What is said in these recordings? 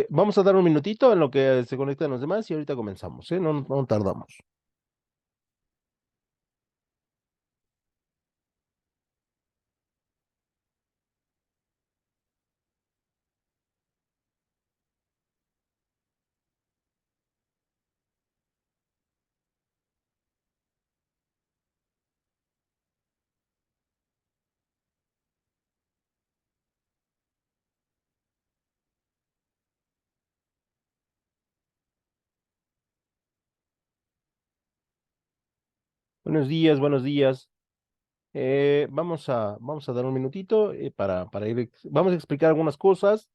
Vamos a dar un minutito en lo que se conectan los demás y ahorita comenzamos, ¿eh? No tardamos. Buenos días, buenos días. Vamos a dar un minutito para vamos a explicar algunas cosas.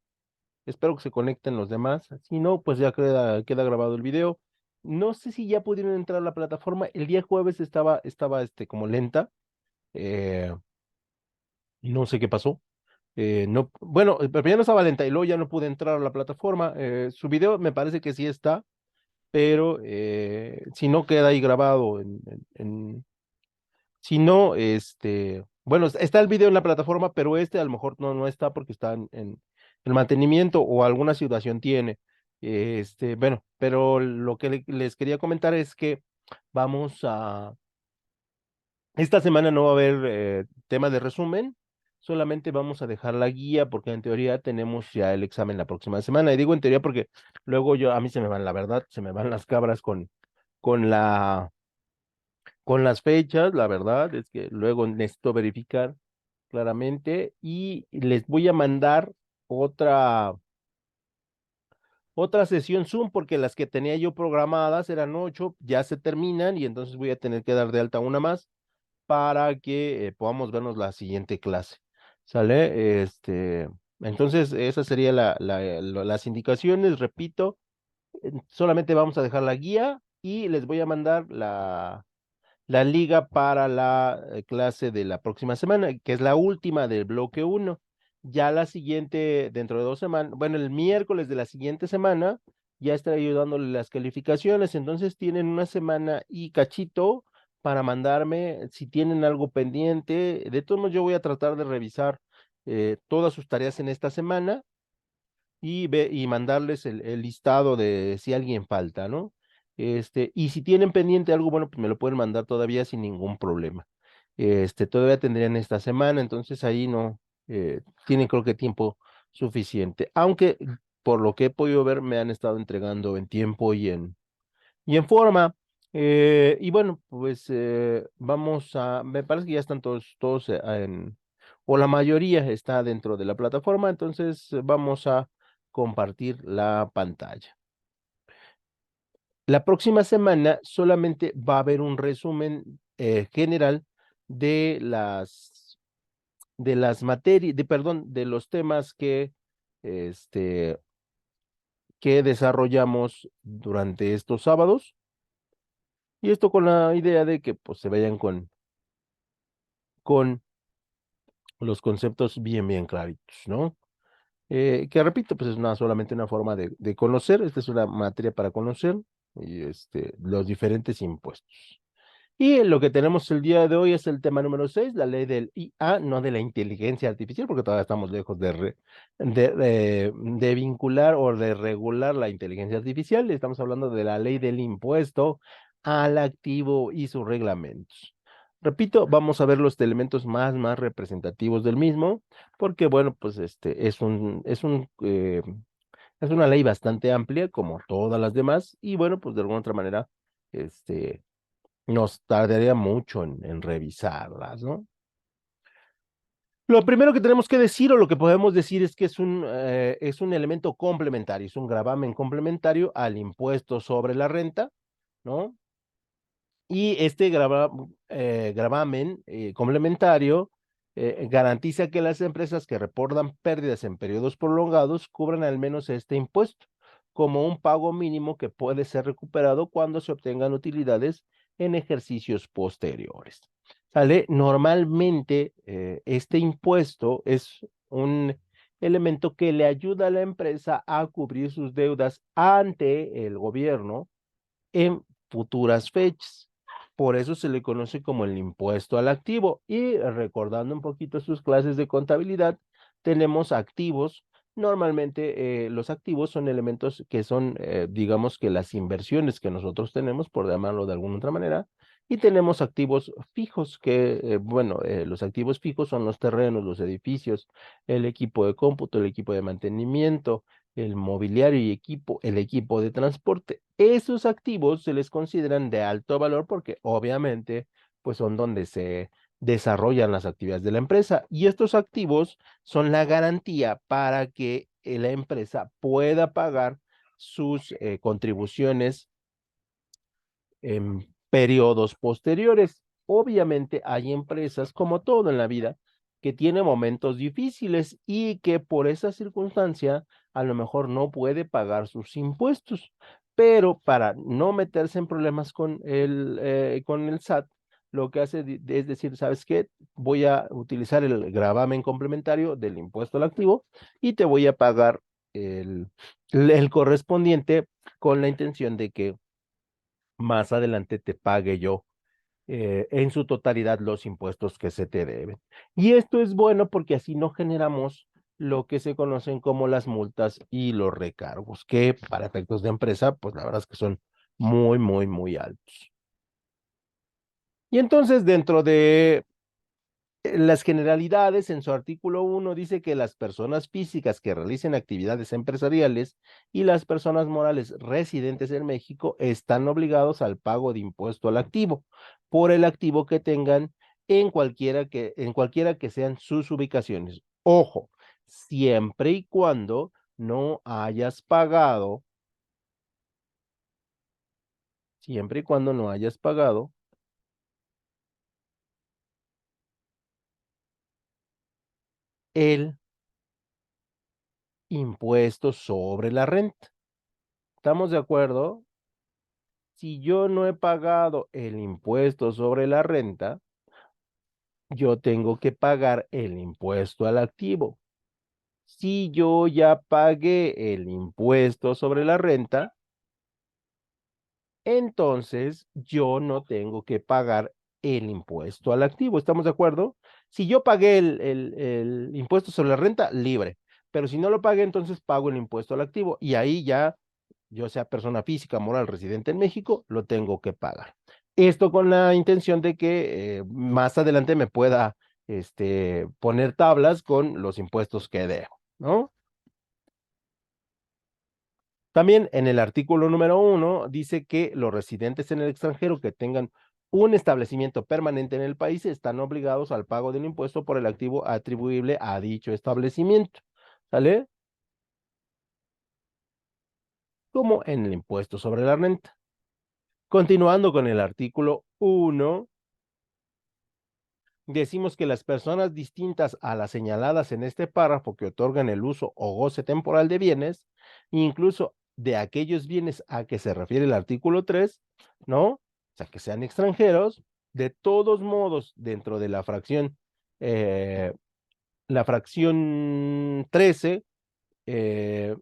Espero que se conecten los demás. Si no, pues ya queda grabado el video. No sé si ya pudieron entrar a la plataforma. El día jueves estaba como lenta. eh, no sé qué pasó. No, bueno, pero ya no estaba lenta y luego ya no pude entrar a la plataforma. Su video me parece que sí está, pero si no queda ahí grabado si no, bueno, está el video en la plataforma, pero a lo mejor no está porque está en mantenimiento o alguna situación tiene. Bueno, pero lo que les quería comentar es que vamos a, esta semana no va a haber tema de resumen, solamente vamos a dejar la guía porque en teoría tenemos ya el examen la próxima semana. Y digo en teoría porque luego a mí se me van, la verdad, se me van las cabras con la con las fechas, la verdad es que luego necesito verificar claramente y les voy a mandar otra sesión Zoom porque las que tenía yo programadas eran 8, ya se terminan y entonces voy a tener que dar de alta una más para que podamos vernos la siguiente clase. ¿Sale? Entonces, esas serían las indicaciones, repito, solamente vamos a dejar la guía y les voy a mandar la liga para la clase de la próxima semana, que es la última del bloque uno. Ya la siguiente, dentro de 2 semanas, bueno, el miércoles de la siguiente semana, ya estaré ayudándole las calificaciones. Entonces tienen una semana y cachito para mandarme si tienen algo pendiente. De todos modos, yo voy a tratar de revisar todas sus tareas en esta semana y mandarles el listado de si alguien falta, ¿no? Y si tienen pendiente algo, bueno, pues me lo pueden mandar todavía sin ningún problema. Todavía tendrían esta semana, entonces ahí no, tienen creo que tiempo suficiente. Aunque por lo que he podido ver, me han estado entregando en tiempo y en forma. Y bueno, pues me parece que ya están todos o la mayoría está dentro de la plataforma, entonces vamos a compartir la pantalla. La próxima semana solamente va a haber un resumen general de las materias, perdón, de los temas este, que desarrollamos durante estos sábados. Y esto con la idea de que pues se vayan con los conceptos bien claritos, ¿no? Que repito, pues es solamente una forma de conocer, esta es una materia para conocer y los diferentes impuestos. Y lo que tenemos el día de hoy es el tema número 6, la ley del IA, no de la inteligencia artificial, porque todavía estamos lejos de vincular o de regular la inteligencia artificial. Estamos hablando de la ley del impuesto al activo y sus reglamentos. Repito, vamos a ver los elementos más representativos del mismo, porque bueno, pues es una ley bastante amplia, como todas las demás, y bueno, pues de alguna otra manera, este, nos tardaría mucho en revisarlas, ¿no? Lo primero que tenemos que decir o lo que podemos decir es que es un elemento complementario, es un gravamen complementario al impuesto sobre la renta, ¿no? Y este gravamen complementario garantiza que las empresas que reportan pérdidas en periodos prolongados cubran al menos este impuesto como un pago mínimo que puede ser recuperado cuando se obtengan utilidades en ejercicios posteriores. ¿Sale? Normalmente este impuesto es un elemento que le ayuda a la empresa a cubrir sus deudas ante el gobierno en futuras fechas. Por eso se le conoce como el impuesto al activo. Y recordando un poquito sus clases de contabilidad, tenemos activos Normalmente los activos son elementos que son, digamos que las inversiones que nosotros tenemos, por llamarlo de alguna otra manera, y tenemos activos fijos, que, bueno, los activos fijos son los terrenos, los edificios, el equipo de cómputo, el equipo de mantenimiento, el mobiliario y equipo, el equipo de transporte. Esos activos se les consideran de alto valor porque obviamente, pues son donde se desarrollan las actividades de la empresa, y estos activos son la garantía para que la empresa pueda pagar sus contribuciones en periodos posteriores. Obviamente hay empresas, como todo en la vida, que tienen momentos difíciles y que por esa circunstancia a lo mejor no puede pagar sus impuestos, pero para no meterse en problemas con el SAT, lo que hace es decir, ¿sabes qué? Voy a utilizar el gravamen complementario del impuesto al activo y te voy a pagar el, el correspondiente, con la intención de que más adelante te pague yo en su totalidad los impuestos que se te deben. Y esto es bueno porque así no generamos lo que se conocen como las multas y los recargos, que para efectos de empresa, pues la verdad es que son muy, muy, muy altos. Y entonces, dentro de las generalidades, en su artículo 1 dice que las personas físicas que realicen actividades empresariales y las personas morales residentes en México están obligados al pago de impuesto al activo por el activo que tengan en cualquiera que sean sus ubicaciones. Ojo, siempre y cuando no hayas pagado, siempre y cuando no hayas pagado el impuesto sobre la renta. ¿Estamos de acuerdo? Si yo no he pagado el impuesto sobre la renta, yo tengo que pagar el impuesto al activo. Si yo ya pagué el impuesto sobre la renta, entonces yo no tengo que pagar el impuesto al activo. ¿Estamos de acuerdo? Si yo pagué el impuesto sobre la renta, libre. Pero si no lo pagué, entonces pago el impuesto al activo. Y ahí ya, yo sea persona física, moral, residente en México, lo tengo que pagar. Esto con la intención de que más adelante me pueda poner tablas con los impuestos que dejo, ¿no? También en el artículo número 1 dice que los residentes en el extranjero que tengan un establecimiento permanente en el país están obligados al pago del impuesto por el activo atribuible a dicho establecimiento, ¿sale? Como en el impuesto sobre la renta. Continuando con el artículo 1, decimos que las personas distintas a las señaladas en este párrafo que otorgan el uso o goce temporal de bienes, incluso de aquellos bienes a que se refiere el artículo 3, ¿no? O sea, que sean extranjeros, de todos modos, dentro de la fracción 13 eh,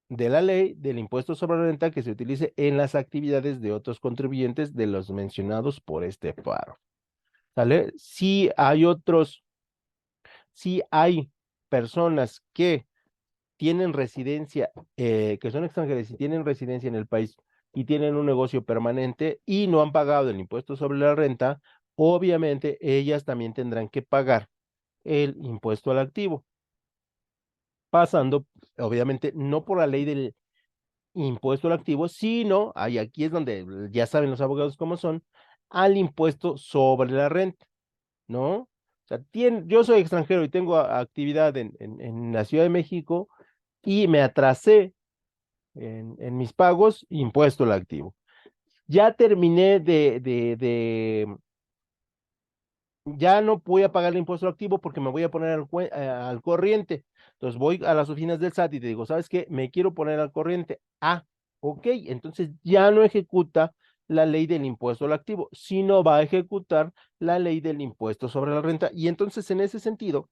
de la ley del impuesto sobre la renta que se utilice en las actividades de otros contribuyentes de los mencionados por este párrafo. ¿Sale? Si hay personas que tienen residencia, que son extranjeras y tienen residencia en el país y tienen un negocio permanente y no han pagado el impuesto sobre la renta, obviamente ellas también tendrán que pagar el impuesto al activo, pasando, obviamente, no por la ley del impuesto al activo, sino, ahí aquí es donde ya saben los abogados cómo son, al impuesto sobre la renta. ¿No? O sea, yo soy extranjero y tengo actividad en la Ciudad de México y me atrasé en mis pagos, impuesto al activo. Ya terminé ya no voy a pagar el impuesto al activo porque me voy a poner al corriente. Entonces voy a las oficinas del SAT y te digo, ¿sabes qué? Me quiero poner al corriente. Ah, ok, entonces ya no ejecuta la ley del impuesto al activo, sino va a ejecutar la ley del impuesto sobre la renta. Y entonces, en ese sentido,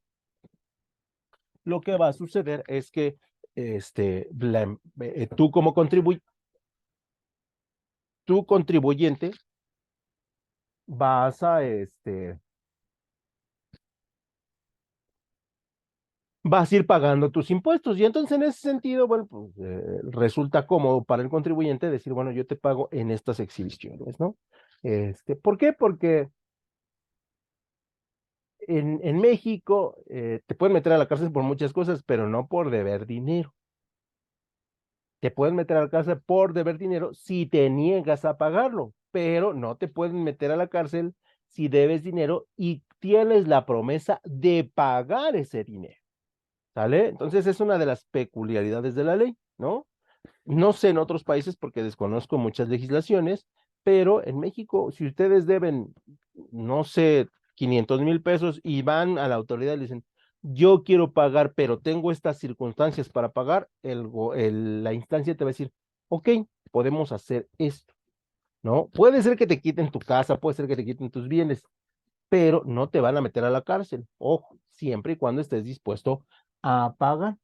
lo que va a suceder es que tú como tú contribuyente vas a vas a ir pagando tus impuestos. Y entonces en ese sentido, bueno, pues resulta cómodo para el contribuyente decir, bueno, yo te pago en estas exhibiciones, ¿no? ¿Por qué? Porque en México te pueden meter a la cárcel por muchas cosas, pero no por deber dinero. Te pueden meter a la cárcel por deber dinero si te niegas a pagarlo, pero no te pueden meter a la cárcel si debes dinero y tienes la promesa de pagar ese dinero, ¿sale? Entonces es una de las peculiaridades de la ley, ¿no? No sé en otros países porque desconozco muchas legislaciones, pero en México, si ustedes deben, no sé, 500,000 pesos y van a la autoridad y le dicen, yo quiero pagar, pero tengo estas circunstancias para pagar, la instancia te va a decir, ok, podemos hacer esto, ¿no? Puede ser que te quiten tu casa, puede ser que te quiten tus bienes, pero no te van a meter a la cárcel. Ojo, siempre y cuando estés dispuesto a pagar.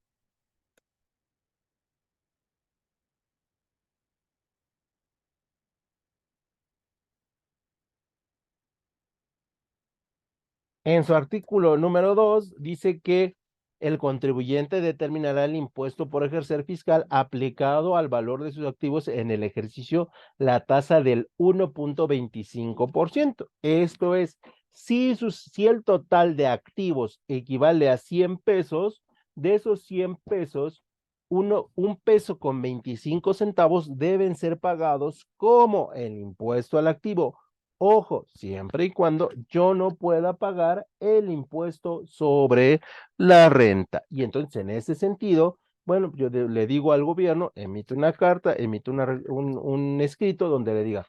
En su artículo número 2 dice que el contribuyente determinará el impuesto por ejercer fiscal aplicado al valor de sus activos en el ejercicio, la tasa del 1.25%. Esto es, si el total de activos equivale a 100 pesos, de esos 100 pesos, un peso con 25 centavos deben ser pagados como el impuesto al activo. Ojo, siempre y cuando yo no pueda pagar el impuesto sobre la renta. Y entonces, en ese sentido, bueno, le digo al gobierno, emite una carta, emite un escrito donde le diga,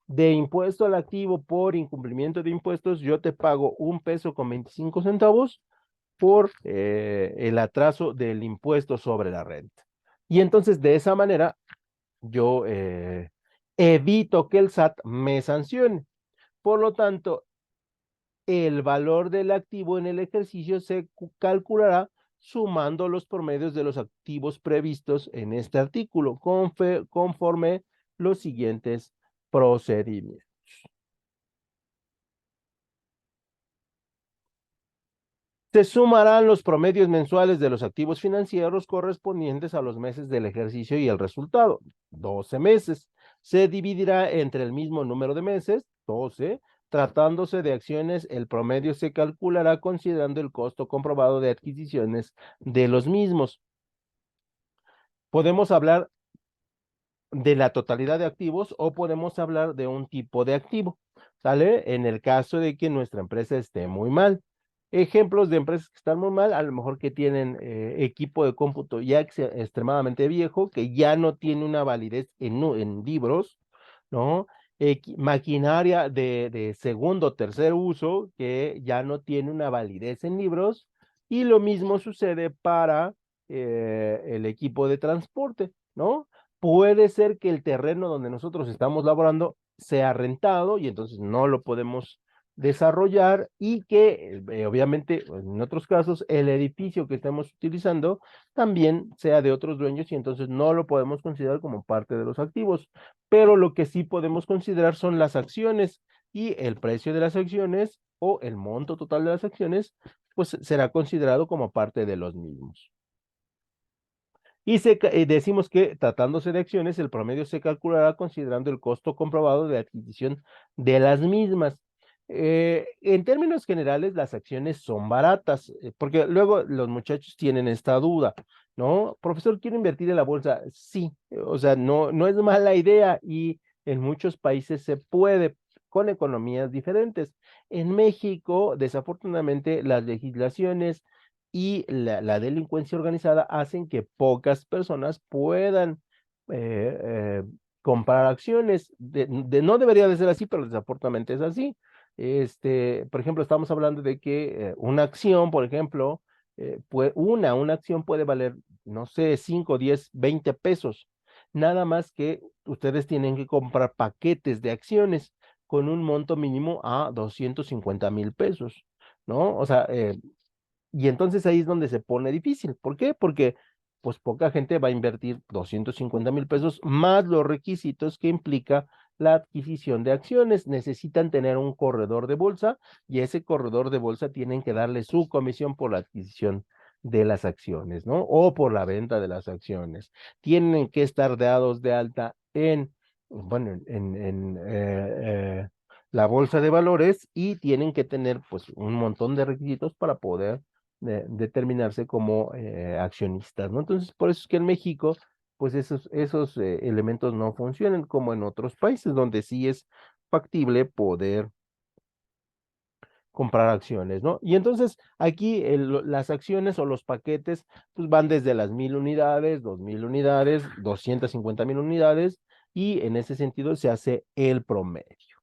de impuesto al activo por incumplimiento de impuestos, yo te pago 1 peso con 25 centavos por el atraso del impuesto sobre la renta. Y entonces, de esa manera, yo evito que el SAT me sancione. Por lo tanto, el valor del activo en el ejercicio se calculará sumando los promedios de los activos previstos en este artículo, conforme los siguientes procedimientos. Se sumarán los promedios mensuales de los activos financieros correspondientes a los meses del ejercicio y el resultado, 12 meses. Se dividirá entre el mismo número de meses, 12. Tratándose de acciones, el promedio se calculará considerando el costo comprobado de adquisiciones de los mismos. Podemos hablar de la totalidad de activos o podemos hablar de un tipo de activo, ¿sale? En el caso de que nuestra empresa esté muy mal. Ejemplos de empresas que están muy mal, a lo mejor que tienen equipo de cómputo ya extremadamente viejo, que ya no tiene una validez en libros, ¿no? Maquinaria de segundo o tercer uso que ya no tiene una validez en libros, y lo mismo sucede para el equipo de transporte, ¿no? Puede ser que el terreno donde nosotros estamos laborando sea rentado y entonces no lo podemos desarrollar, y que obviamente en otros casos el edificio que estemos utilizando también sea de otros dueños y entonces no lo podemos considerar como parte de los activos. Pero lo que sí podemos considerar son las acciones, y el precio de las acciones o el monto total de las acciones pues será considerado como parte de los mismos. Y decimos que tratándose de acciones, el promedio se calculará considerando el costo comprobado de adquisición de las mismas. En términos generales, las acciones son baratas, porque luego los muchachos tienen esta duda, ¿no? Profesor, ¿quiero invertir en la bolsa? Sí, o sea, no es mala idea y en muchos países se puede con economías diferentes. En México, desafortunadamente, las legislaciones y la delincuencia organizada hacen que pocas personas puedan eh, eh, comprar acciones. No debería de ser así, pero desafortunadamente es así. Por ejemplo, estamos hablando de que una acción, por ejemplo, una acción puede valer, no sé, 5, 10, 20 pesos. Nada más que ustedes tienen que comprar paquetes de acciones con un monto mínimo a 250,000 pesos, ¿no? O sea, y entonces ahí es donde se pone difícil. ¿Por qué? Porque pues poca gente va a invertir 250,000 pesos más los requisitos que implica la adquisición de acciones. Necesitan tener un corredor de bolsa y ese corredor de bolsa tienen que darle su comisión por la adquisición de las acciones, ¿no? O por la venta de las acciones. Tienen que estar dados de alta en, bueno, la bolsa de valores y tienen que tener pues un montón de requisitos para poder determinarse como accionistas, ¿no? Entonces, por eso es que en México, pues esos elementos no funcionan como en otros países donde sí es factible poder comprar acciones, ¿no? Y entonces aquí las acciones o los paquetes pues van desde las 1,000 unidades, 2,000 unidades, 250,000 unidades y en ese sentido se hace el promedio.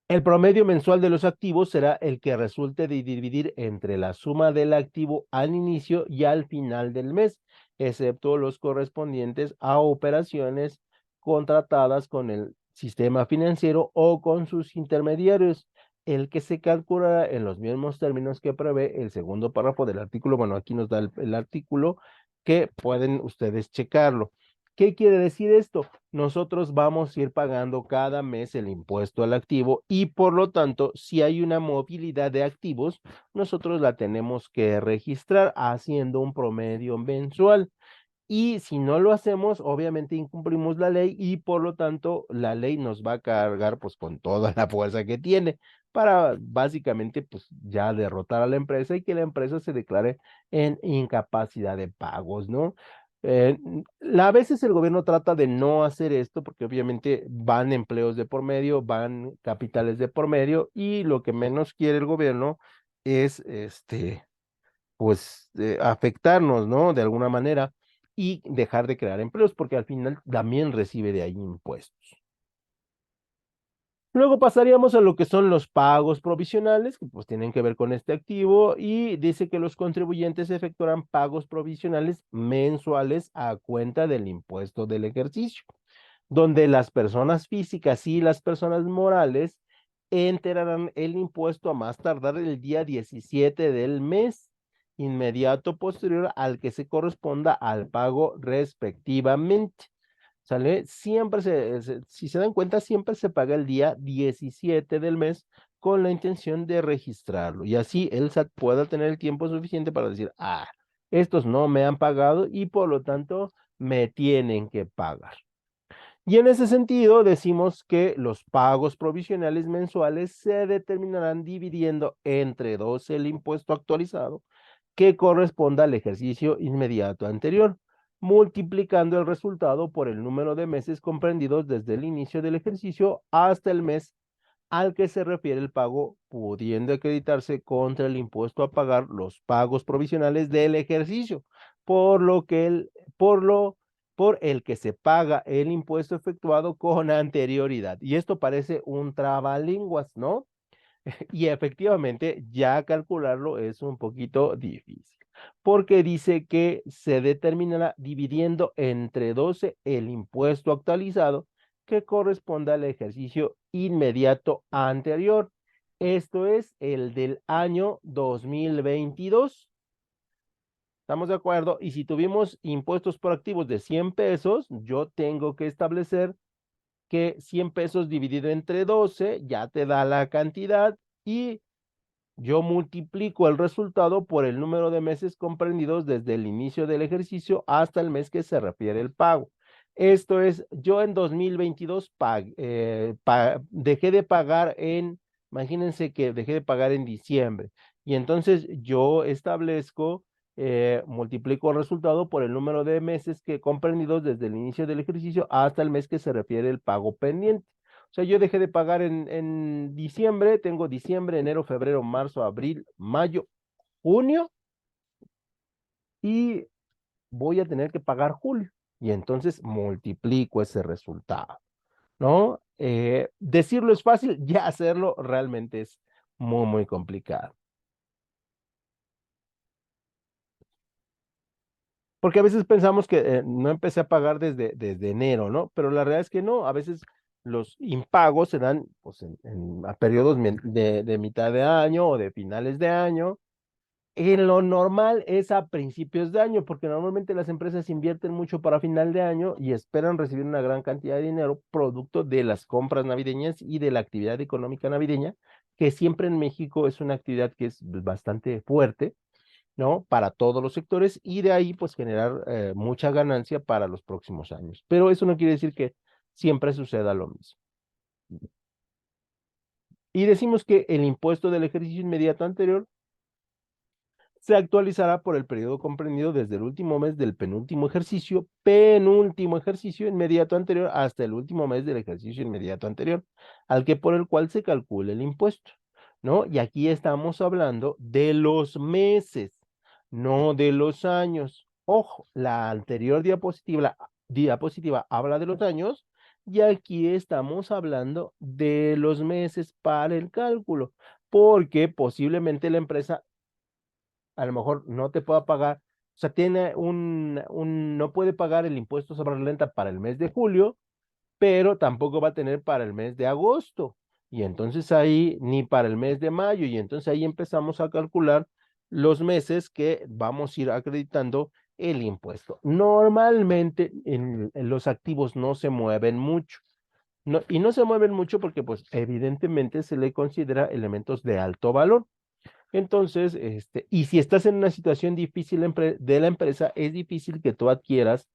El promedio mensual de los activos será el que resulte de dividir entre la suma del activo al inicio y al final del mes, excepto los correspondientes a operaciones contratadas con el sistema financiero o con sus intermediarios, el que se calculará en los mismos términos que prevé el segundo párrafo del artículo. Bueno, aquí nos da el artículo que pueden ustedes checarlo. ¿Qué quiere decir esto? Nosotros vamos a ir pagando cada mes el impuesto al activo y por lo tanto, si hay una movilidad de activos, nosotros la tenemos que registrar haciendo un promedio mensual. Y si no lo hacemos, obviamente incumplimos la ley y por lo tanto la ley nos va a cargar pues con toda la fuerza que tiene para básicamente pues ya derrotar a la empresa y que la empresa se declare en incapacidad de pagos, ¿no? A veces el gobierno trata de no hacer esto porque obviamente van empleos de por medio, van capitales de por medio y lo que menos quiere el gobierno es pues afectarnos, ¿no? De alguna manera y dejar de crear empleos, porque al final también recibe de ahí impuestos. Luego pasaríamos a lo que son los pagos provisionales, que pues tienen que ver con este activo, y dice que los contribuyentes efectuarán pagos provisionales mensuales a cuenta del impuesto del ejercicio, donde las personas físicas y las personas morales enterarán el impuesto a más tardar el día 17 del mes inmediato posterior al que se corresponda al pago respectivamente. ¿Sale? Siempre si se dan cuenta, siempre se paga el día 17 del mes con la intención de registrarlo. Y así el SAT pueda tener el tiempo suficiente para decir, estos no me han pagado y por lo tanto me tienen que pagar. Y en ese sentido, decimos que los pagos provisionales mensuales se determinarán dividiendo entre 12 el impuesto actualizado que corresponda al ejercicio inmediato anterior, multiplicando el resultado por el número de meses comprendidos desde el inicio del ejercicio hasta el mes al que se refiere el pago, pudiendo acreditarse contra el impuesto a pagar los pagos provisionales del ejercicio, por lo que por el que se paga el impuesto efectuado con anterioridad. Y esto parece un trabalenguas, ¿no? Y efectivamente, ya calcularlo es un poquito difícil, porque dice que se determinará dividiendo entre 12 el impuesto actualizado que corresponde al ejercicio inmediato anterior. Esto es el del año 2022. ¿Estamos de acuerdo? Y si tuvimos impuestos por activos de 100 pesos, yo tengo que establecer que 100 pesos dividido entre 12 ya te da la cantidad y yo multiplico el resultado por el número de meses comprendidos desde el inicio del ejercicio hasta el mes que se refiere el pago. Esto es, yo en 2022 dejé de pagar imagínense que dejé de pagar en diciembre y entonces yo establezco, multiplico el resultado por el número de meses que comprendidos desde el inicio del ejercicio hasta el mes que se refiere el pago pendiente. O sea, yo dejé de pagar en diciembre, tengo diciembre, enero, febrero, marzo, abril, mayo, junio y voy a tener que pagar julio. Y entonces multiplico ese resultado, ¿no? Decirlo es fácil, ya hacerlo realmente es muy, muy complicado. Porque a veces pensamos que no empecé a pagar desde enero, ¿no? Pero la realidad es que no, a veces los impagos se dan pues, a periodos de mitad de año o de finales de año. En lo normal es a principios de año, porque normalmente las empresas invierten mucho para final de año y esperan recibir una gran cantidad de dinero producto de las compras navideñas y de la actividad económica navideña, que siempre en México es una actividad que es bastante fuerte ¿no? Para todos los sectores y de ahí pues generar mucha ganancia para los próximos años. Pero eso no quiere decir que siempre suceda lo mismo. Y decimos que el impuesto del ejercicio inmediato anterior se actualizará por el periodo comprendido desde el último mes del penúltimo ejercicio inmediato anterior hasta el último mes del ejercicio inmediato anterior, al que por el cual se calcula el impuesto, ¿no? Y aquí estamos hablando de los meses, no de los años. Ojo, la anterior diapositiva habla de los años y aquí estamos hablando de los meses para el cálculo, porque posiblemente la empresa a lo mejor no te pueda pagar, o sea, tiene no puede pagar el impuesto sobre la renta para el mes de julio, pero tampoco va a tener para el mes de agosto. Y entonces ahí, ni para el mes de mayo, y entonces ahí empezamos a calcular los meses que vamos a ir acreditando el impuesto. Normalmente en los activos no se mueven mucho. No, y no se mueven mucho porque, pues, evidentemente se le considera elementos de alto valor. Entonces, y si estás en una situación difícil de la empresa, es difícil que tú adquieras,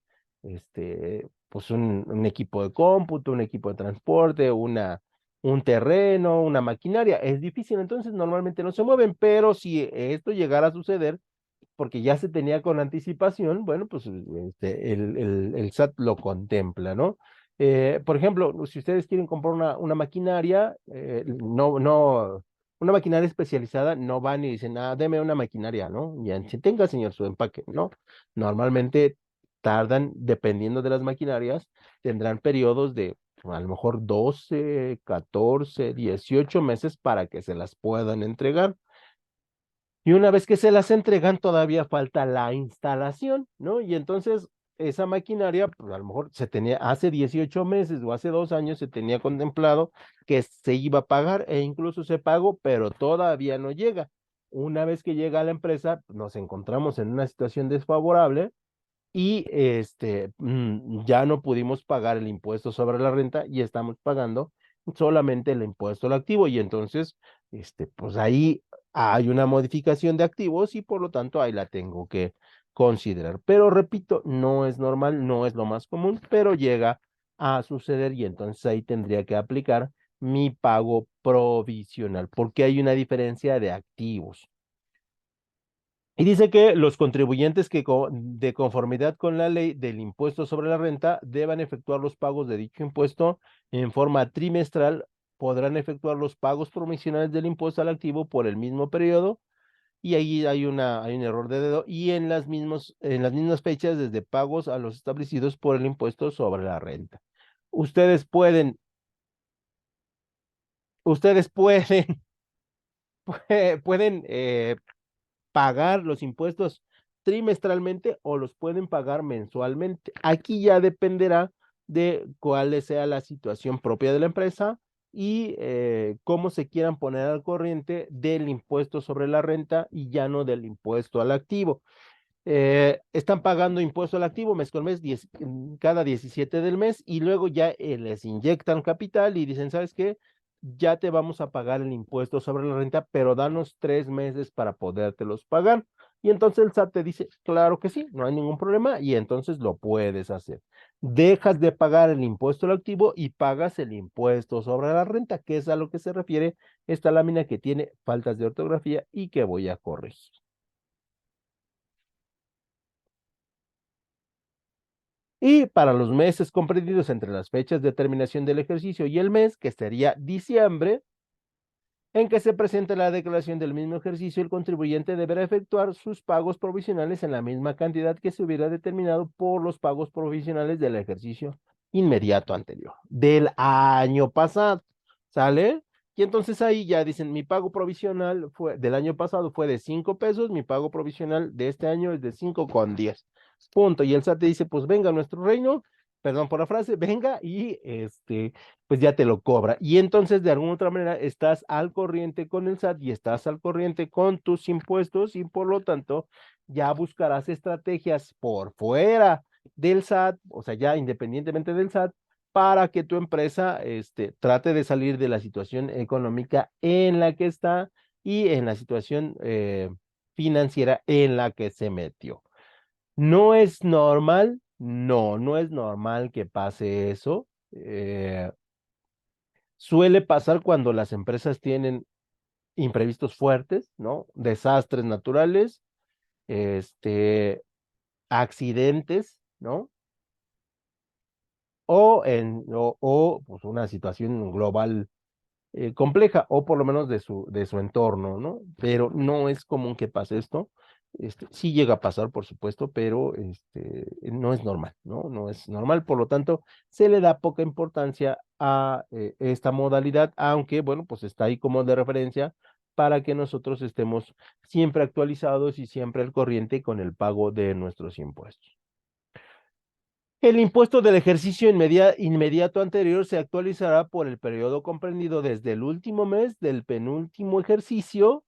pues un equipo de cómputo, un equipo de transporte, un terreno, una maquinaria. Es difícil, entonces normalmente no se mueven, pero si esto llegara a suceder, porque ya se tenía con anticipación, bueno, pues el SAT lo contempla, ¿no? Por ejemplo, si ustedes quieren comprar una maquinaria, una maquinaria especializada, no van y dicen, ah, deme una maquinaria, ¿no? Ya, si tenga, señor, su empaque, ¿no? Normalmente tardan, dependiendo de las maquinarias, tendrán periodos de a lo mejor 12, 14, 18 meses para que se las puedan entregar. Y una vez que se las entregan, todavía falta la instalación, ¿no? Y entonces esa maquinaria, pues a lo mejor se tenía, hace 18 meses o hace 2 años se tenía contemplado que se iba a pagar e incluso se pagó, pero todavía no llega. Una vez que llega a la empresa, nos encontramos en una situación desfavorable y ya no pudimos pagar el impuesto sobre la renta y estamos pagando solamente el impuesto al activo y entonces, pues ahí hay una modificación de activos y por lo tanto ahí la tengo que considerar. Pero repito, no es normal, no es lo más común, pero llega a suceder y entonces ahí tendría que aplicar mi pago provisional, porque hay una diferencia de activos. Y dice que los contribuyentes que de conformidad con la ley del impuesto sobre la renta deban efectuar los pagos de dicho impuesto en forma trimestral, podrán efectuar los pagos provisionales del impuesto al activo por el mismo periodo y ahí hay un error de dedo y en las mismas fechas desde pagos a los establecidos por el impuesto sobre la renta. Ustedes pueden, ustedes pueden, pueden pagar los impuestos trimestralmente o los pueden pagar mensualmente. Aquí ya dependerá de cuál sea la situación propia de la empresa y cómo se quieran poner al corriente del impuesto sobre la renta y ya no del impuesto al activo. Están pagando impuesto al activo mes con mes, cada 17 del mes, y luego ya les inyectan capital y dicen, ¿sabes qué? Ya te vamos a pagar el impuesto sobre la renta, pero danos 3 meses para podértelos pagar. Y entonces el SAT te dice, claro que sí, no hay ningún problema, y entonces lo puedes hacer. Dejas de pagar el impuesto al activo y pagas el impuesto sobre la renta, que es a lo que se refiere esta lámina que tiene faltas de ortografía y que voy a corregir. Y para los meses comprendidos entre las fechas de terminación del ejercicio y el mes, que sería diciembre, en que se presente la declaración del mismo ejercicio, el contribuyente deberá efectuar sus pagos provisionales en la misma cantidad que se hubiera determinado por los pagos provisionales del ejercicio inmediato anterior, del año pasado. ¿Sale? Y entonces ahí ya dicen, mi pago provisional del año pasado fue de 5 pesos, mi pago provisional de este año es de 5,10. Punto. Y el SAT te dice, pues venga a nuestro reino, perdón por la frase, venga y pues ya te lo cobra. Y entonces de alguna otra manera estás al corriente con el SAT y estás al corriente con tus impuestos y por lo tanto ya buscarás estrategias por fuera del SAT, o sea, ya independientemente del SAT, para que tu empresa trate de salir de la situación económica en la que está y en la situación financiera en la que se metió. ¿No es normal? No, no es normal que pase eso. Suele pasar cuando las empresas tienen imprevistos fuertes, ¿no? Desastres naturales, accidentes, ¿no? Pues una situación global compleja, o por lo menos de su entorno, ¿no? Pero no es común que pase esto. Sí llega a pasar, por supuesto, pero no es normal, ¿no? No es normal, por lo tanto, se le da poca importancia a esta modalidad, aunque, bueno, pues está ahí como de referencia para que nosotros estemos siempre actualizados y siempre al corriente con el pago de nuestros impuestos. El impuesto del ejercicio inmediato anterior se actualizará por el periodo comprendido desde el último mes del penúltimo ejercicio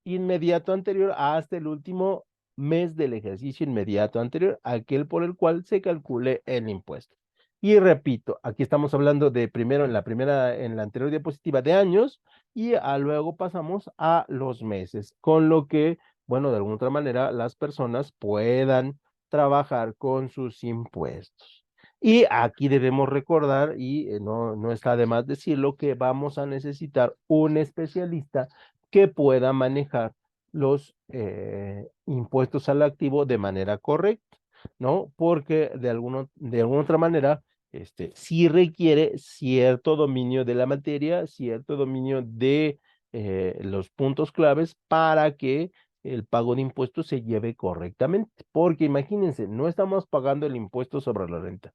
inmediato anterior hasta el último mes del ejercicio inmediato anterior, aquel por el cual se calcule el impuesto. Y repito, aquí estamos hablando de primero en la anterior diapositiva de años y luego pasamos a los meses, con lo que, bueno, de alguna otra manera las personas puedan trabajar con sus impuestos. Y aquí debemos recordar, y no está de más decirlo, que vamos a necesitar un especialista que pueda manejar los impuestos al activo de manera correcta, ¿no? Porque de alguna otra manera, sí requiere cierto dominio de la materia, cierto dominio de los puntos claves para que el pago de impuestos se lleve correctamente. Porque imagínense, no estamos pagando el impuesto sobre la renta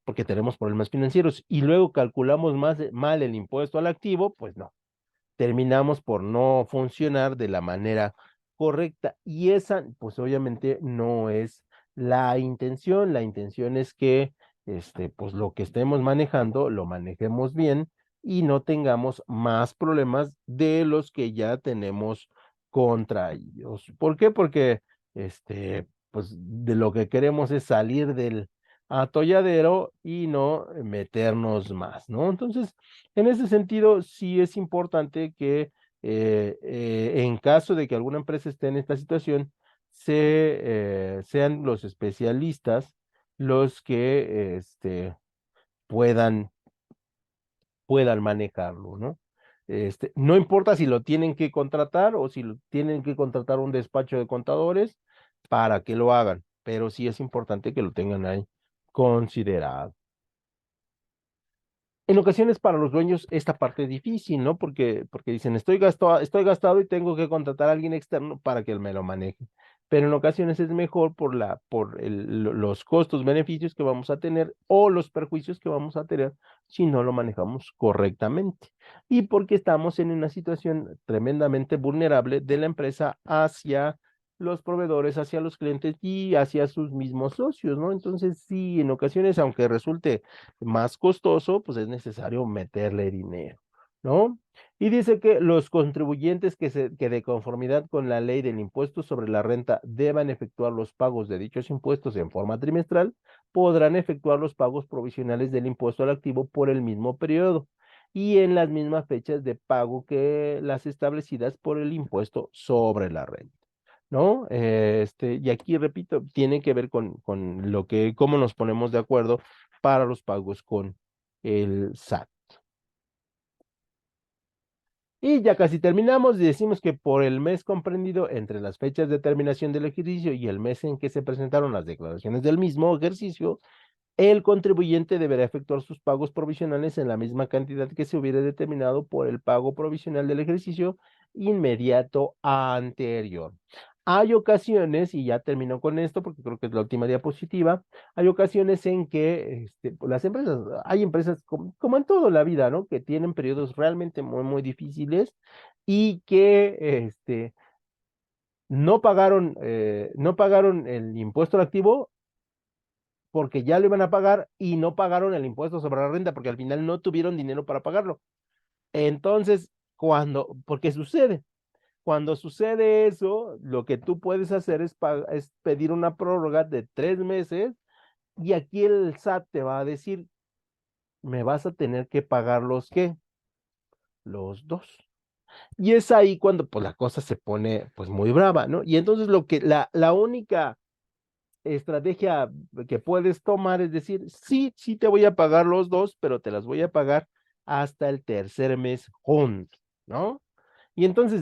porque tenemos problemas financieros y luego calculamos mal el impuesto al activo, pues no, terminamos por no funcionar de la manera correcta. Y esa, pues obviamente no es la intención. La intención es que, pues lo que estemos manejando, lo manejemos bien y no tengamos más problemas de los que ya tenemos contra ellos. ¿Por qué? Porque, pues de lo que queremos es salir del atolladero y no meternos más, ¿no? Entonces, en ese sentido, sí es importante que en caso de que alguna empresa esté en esta situación, sean los especialistas los que puedan, puedan manejarlo, ¿no? No importa si lo tienen que contratar o si lo tienen que contratar un despacho de contadores para que lo hagan, pero sí es importante que lo tengan ahí considerado. En ocasiones para los dueños esta parte es difícil, ¿no? Porque dicen, estoy gastado y tengo que contratar a alguien externo para que él me lo maneje. Pero en ocasiones es mejor los costos, beneficios que vamos a tener o los perjuicios que vamos a tener si no lo manejamos correctamente. Y porque estamos en una situación tremendamente vulnerable de la empresa hacia los proveedores, hacia los clientes y hacia sus mismos socios, ¿no? Entonces, sí, en ocasiones, aunque resulte más costoso, pues es necesario meterle dinero, ¿no? Y dice que los contribuyentes que de conformidad con la ley del impuesto sobre la renta deban efectuar los pagos de dichos impuestos en forma trimestral, podrán efectuar los pagos provisionales del impuesto al activo por el mismo periodo y en las mismas fechas de pago que las establecidas por el impuesto sobre la renta. ¿No? Y aquí repito, tiene que ver con cómo nos ponemos de acuerdo para los pagos con el SAT. Y ya casi terminamos y decimos que por el mes comprendido entre las fechas de terminación del ejercicio y el mes en que se presentaron las declaraciones del mismo ejercicio, el contribuyente deberá efectuar sus pagos provisionales en la misma cantidad que se hubiera determinado por el pago provisional del ejercicio inmediato anterior. Hay ocasiones, y ya termino con esto porque creo que es la última diapositiva, hay ocasiones en que las empresas, hay empresas como en toda la vida, ¿no? Que tienen periodos realmente muy, muy difíciles y que no pagaron el impuesto al activo porque ya lo iban a pagar y no pagaron el impuesto sobre la renta porque al final no tuvieron dinero para pagarlo. Entonces, porque sucede, cuando sucede eso, lo que tú puedes hacer es pedir una prórroga de 3 meses y aquí el SAT te va a decir, me vas a tener que pagar los dos. Y es ahí cuando pues la cosa se pone pues muy brava, ¿no? Y entonces la única estrategia que puedes tomar es decir, sí, sí te voy a pagar los dos, pero te las voy a pagar hasta el tercer mes juntos, ¿no? Y entonces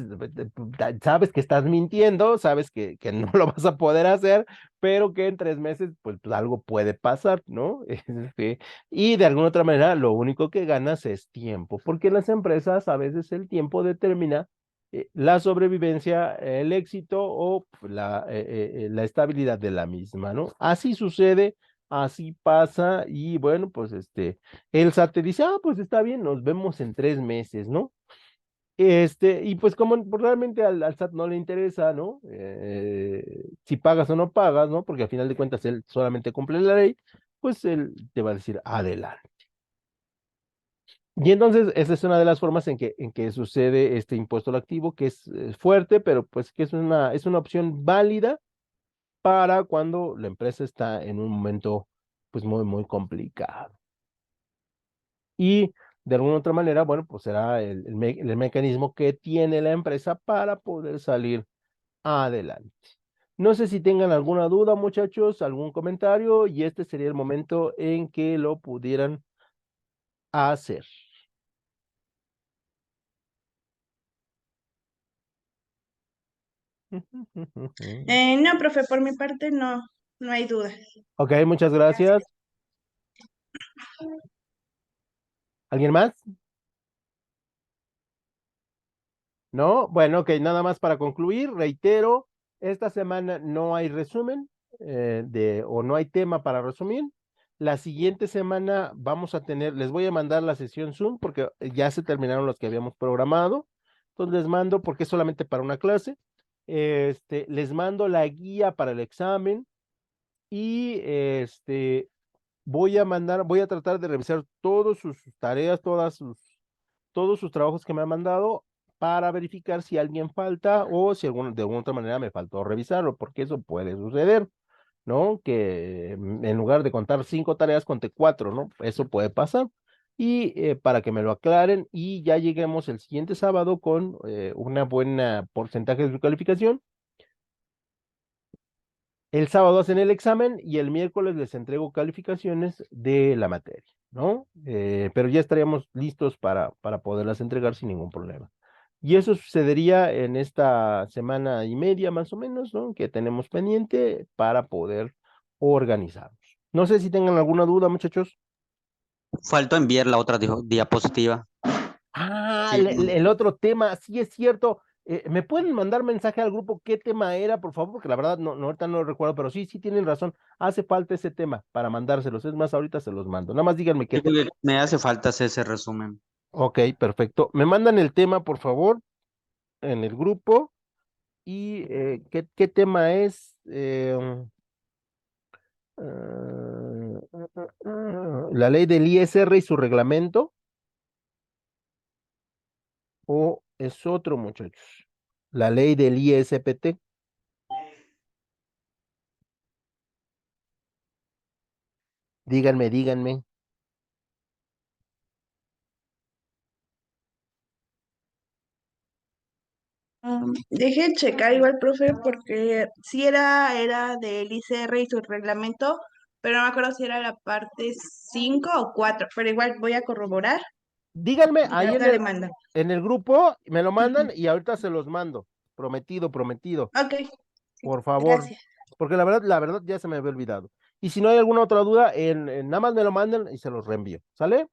sabes que estás mintiendo, sabes que no lo vas a poder hacer, pero que en 3 meses pues algo puede pasar, ¿no? Y de alguna otra manera lo único que ganas es tiempo, porque en las empresas a veces el tiempo determina la sobrevivencia, el éxito o la estabilidad de la misma, ¿no? Así sucede, así pasa y bueno, pues el SAT te dice, ah, pues está bien, nos vemos en 3 meses, ¿no? Y pues como pues, realmente al SAT no le interesa, ¿no? Si pagas o no pagas, ¿no? Porque al final de cuentas él solamente cumple la ley, pues él te va a decir adelante. Y entonces esa es una de las formas en que sucede este impuesto al activo, que es fuerte, pero pues que es una opción válida para cuando la empresa está en un momento pues muy, muy complicado. Y de alguna otra manera, bueno, pues será el mecanismo que tiene la empresa para poder salir adelante. No sé si tengan alguna duda, muchachos, algún comentario, y este sería el momento en que lo pudieran hacer. No, profe, por mi parte no hay duda. Ok, muchas gracias. ¿Alguien más? ¿No? Bueno, ok, nada más para concluir, reitero, esta semana no hay resumen o no hay tema para resumir. La siguiente semana vamos a tener, les voy a mandar la sesión Zoom porque ya se terminaron los que habíamos programado. Entonces les mando, porque es solamente para una clase, les mando la guía para el examen y voy a tratar de revisar todas sus tareas, todos sus trabajos que me ha mandado para verificar si alguien falta o si de alguna otra manera me faltó revisarlo, porque eso puede suceder, ¿no? Que en lugar de contar 5 tareas, conté 4, ¿no? Eso puede pasar. Y para que me lo aclaren y ya lleguemos el siguiente sábado con una buena porcentaje de su calificación. El sábado hacen el examen y el miércoles les entrego calificaciones de la materia, ¿no? Pero ya estaríamos listos para poderlas entregar sin ningún problema. Y eso sucedería en esta semana y media más o menos, ¿no? Que tenemos pendiente para poder organizarnos. No sé si tengan alguna duda, muchachos. Faltó enviar la otra diapositiva. Ah, Sí, el otro tema, sí es cierto. ¿Me pueden mandar mensaje al grupo qué tema era, por favor? Porque la verdad ahorita no lo recuerdo, pero sí, sí tienen razón. Hace falta ese tema para mandárselos. Es más, ahorita se los mando. Nada más díganme qué sí, tema. porque me hace falta hacer ese resumen. Ok, perfecto. Me mandan el tema, por favor, en el grupo. ¿Y qué tema es? La ley del ISR y su reglamento. ¿O es otro, muchachos? La ley del ISPT. Díganme, díganme. Deje checar igual, profe, porque sí era del ICR y su reglamento, pero no me acuerdo si era la parte 5 o 4, pero igual voy a corroborar Díganme y ahí ahorita le mando. en el grupo, me lo mandan Ujú. y ahorita se los mando. Prometido, prometido. Ok, sí, Por favor. gracias. Porque la verdad ya se me había olvidado. Y si no hay alguna otra duda, nada más me lo mandan y se los reenvío. ¿Sale?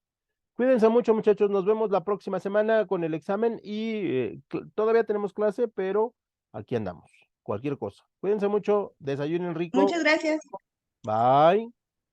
Cuídense mucho, muchachos. Nos vemos la próxima semana con el examen y todavía tenemos clase, pero aquí andamos. Cualquier cosa. Cuídense mucho. Desayunen rico. Muchas gracias. Bye.